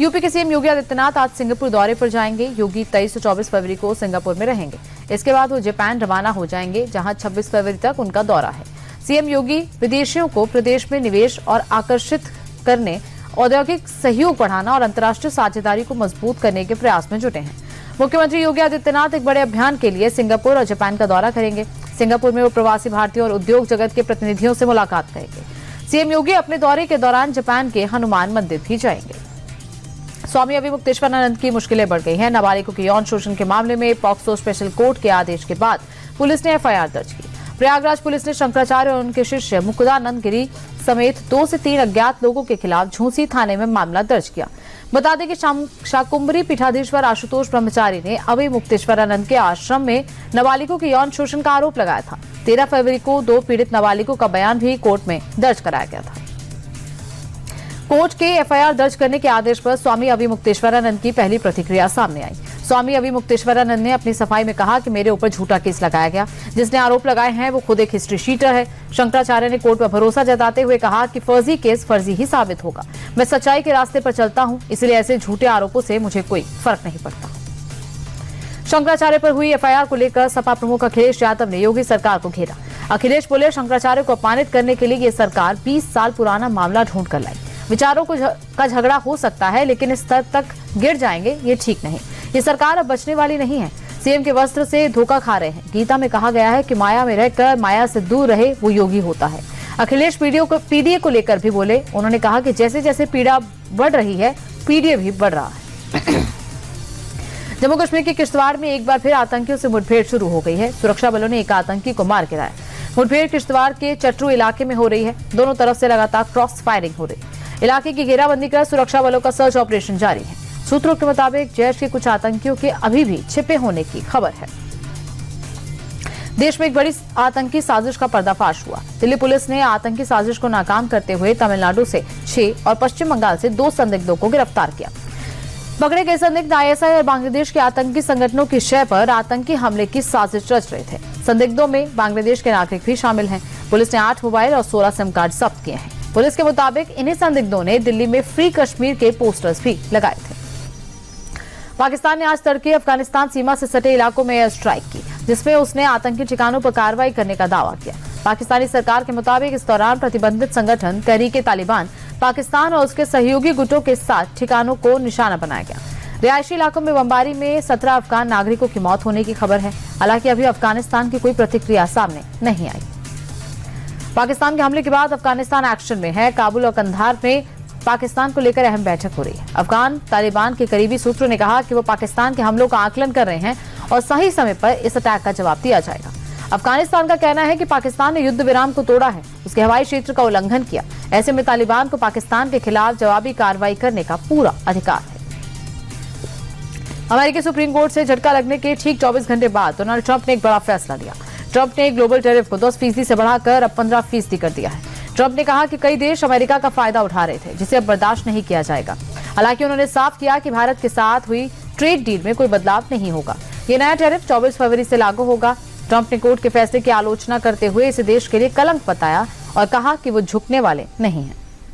UP के CM Yogi Adityanath आज Singapore दौरे पर जाएंगे। योगी 23 से 24 फरवरी को सिंगापुर में रहेंगे। इसके बाद वो जापान रवाना हो जाएंगे, जहां 26 फरवरी तक उनका दौरा है। सीएम योगी विदेशियों को प्रदेश में निवेश और आकर्षित करने, औद्योगिक सहयोग बढ़ाना और अंतर्राष्ट्रीय साझेदारी को मजबूत करने के प्रयास में जुटे हैं। मुख्यमंत्री योगी आदित्यनाथ एक बड़े अभियान के लिए सिंगापुर और जापान का दौरा करेंगे। सिंगापुर में वो प्रवासी भारतीयों और उद्योग जगत के प्रतिनिधियों से मुलाकात करेंगे। सीएम योगी अपने दौरे के दौरान जापान के हनुमान मंदिर भी जाएंगे। स्वामी अभिमुक्तेश्वरानंद की मुश्किलें बढ़ गई हैं। नाबालिगों के यौन शोषण के मामले में पॉक्सो स्पेशल कोर्ट के आदेश के बाद पुलिस ने एफआईआर दर्ज की। प्रयागराज पुलिस ने शंकराचार्य और उनके शिष्य मुकुदानंद गिरी समेत 2 से 3 अज्ञात लोगों के खिलाफ झूंसी थाने में मामला दर्ज किया। बता दें कि शाकुंभरी पीठाधीश्वर आशुतोष ब्रह्मचारी ने अभिमुक्तेश्वरानंद के आश्रम में नाबालिगों के यौन शोषण का आरोप लगाया था। 13 फरवरी को 2 पीड़ित नाबालिगों का बयान भी कोर्ट में दर्ज कराया गया था। कोर्ट के एफआईआर दर्ज करने के आदेश पर स्वामी अभिमुक्तेश्वरानंद की पहली प्रतिक्रिया सामने आई। स्वामी अभिमुक्तेश्वरानंद ने अपनी सफाई में कहा कि मेरे ऊपर झूठा केस लगाया गया। जिसने आरोप लगाए हैं वो खुद एक हिस्ट्री शीटर है। शंकराचार्य ने कोर्ट पर भरोसा जताते हुए कहा कि फर्जी केस फर्जी ही साबित होगा। मैं सच्चाई के रास्ते पर चलता हूं, इसलिए ऐसे झूठे आरोपों से मुझे कोई फर्क नहीं पड़ता। शंकराचार्य पर हुई एफआईआर को लेकर सपा प्रमुख अखिलेश यादव ने योगी सरकार को घेरा। अखिलेश बोले, शंकराचार्य को अपमानित करने के लिए ये सरकार 20 साल पुराना मामला ढूंढ कर लाई। विचारों का झगड़ा हो सकता है, लेकिन इस स्तर तक गिर जाएंगे ये ठीक नहीं। ये सरकार अब बचने वाली नहीं है। सीएम के वस्त्र से धोखा खा रहे हैं। गीता में कहा गया है कि माया में रहकर माया से दूर रहे वो योगी होता है। अखिलेश पीडीए को लेकर भी बोले। उन्होंने कहा कि जैसे जैसे पीड़ा बढ़ रही है, पीडीए भी बढ़ रहा है। जम्मू कश्मीर के किश्तवाड़ में एक बार फिर आतंकियों से मुठभेड़ शुरू हो गई है। सुरक्षा बलों ने एक आतंकी को मार गिराया। मुठभेड़ किश्तवाड़ के चट्रू इलाके में हो रही है। दोनों तरफ से लगातार क्रॉस फायरिंग हो रही है। इलाके की घेराबंदी कर सुरक्षा बलों का सर्च ऑपरेशन जारी है। सूत्रों के मुताबिक जैश के कुछ आतंकियों के अभी भी छिपे होने की खबर है। देश में एक बड़ी आतंकी साजिश का पर्दाफाश हुआ। दिल्ली पुलिस ने आतंकी साजिश को नाकाम करते हुए तमिलनाडु से 6 और पश्चिम बंगाल से 2 संदिग्धों को गिरफ्तार किया। पकड़े गए संदिग्ध आईएसआई और बांग्लादेश के आतंकी संगठनों की शय पर आतंकी हमले की साजिश रच रहे थे। संदिग्धों में बांग्लादेश के नागरिक भी शामिल हैं। पुलिस ने 8 मोबाइल और 16 सिम कार्ड जब्त किए हैं। पुलिस के मुताबिक इन्हीं संदिग्धों ने दिल्ली में फ्री कश्मीर के पोस्टर्स भी लगाए थे। पाकिस्तान ने आज तड़के अफगानिस्तान सीमा से सटे इलाकों में एयर स्ट्राइक की, जिसमें उसने आतंकी ठिकानों पर कार्रवाई करने का दावा किया। पाकिस्तानी सरकार के मुताबिक इस दौरान प्रतिबंधित संगठन तहरीक-ए-तालिबान पाकिस्तान और उसके सहयोगी गुटों के साथ ठिकानों को निशाना बनाया गया। रिहायशी इलाकों में बमबारी में 17 अफगान नागरिकों की मौत होने की खबर है। हालांकि अभी अफगानिस्तान की कोई प्रतिक्रिया सामने नहीं आई। पाकिस्तान के हमले के बाद अफगानिस्तान एक्शन में है। काबुल और कंधार में पाकिस्तान को लेकर अहम बैठक हो रही है। अफगान तालिबान के करीबी सूत्रों ने कहा कि वो पाकिस्तान के हमलों का आकलन कर रहे हैं और सही समय पर इस अटैक का जवाब दिया जाएगा। अफगानिस्तान का कहना है कि पाकिस्तान ने युद्ध विराम को तोड़ा है, उसके हवाई क्षेत्र का उल्लंघन किया। ऐसे में तालिबान को पाकिस्तान के खिलाफ जवाबी कार्रवाई करने का पूरा अधिकार है। अमेरिकी सुप्रीम कोर्ट से झटका लगने के ठीक 24 घंटे बाद डोनाल्ड ट्रंप ने एक बड़ा फैसला लिया। ट्रंप ने ग्लोबल टैरिफ को 10% से बढ़ाकर अब 15% कर दिया है। ट्रंप ने कहा कि कई देश अमेरिका का फायदा उठा रहे थे, जिसे अब बर्दाश्त नहीं किया जाएगा। हालांकि उन्होंने साफ किया कि भारत के साथ हुई ट्रेड डील में कोई बदलाव नहीं होगा। ये नया टैरिफ 24 फरवरी से लागू होगा। ट्रंप ने कोर्ट के फैसले की आलोचना करते हुए इसे देश के लिए कलंक बताया और कहा कि वो झुकने वाले नहीं हैं।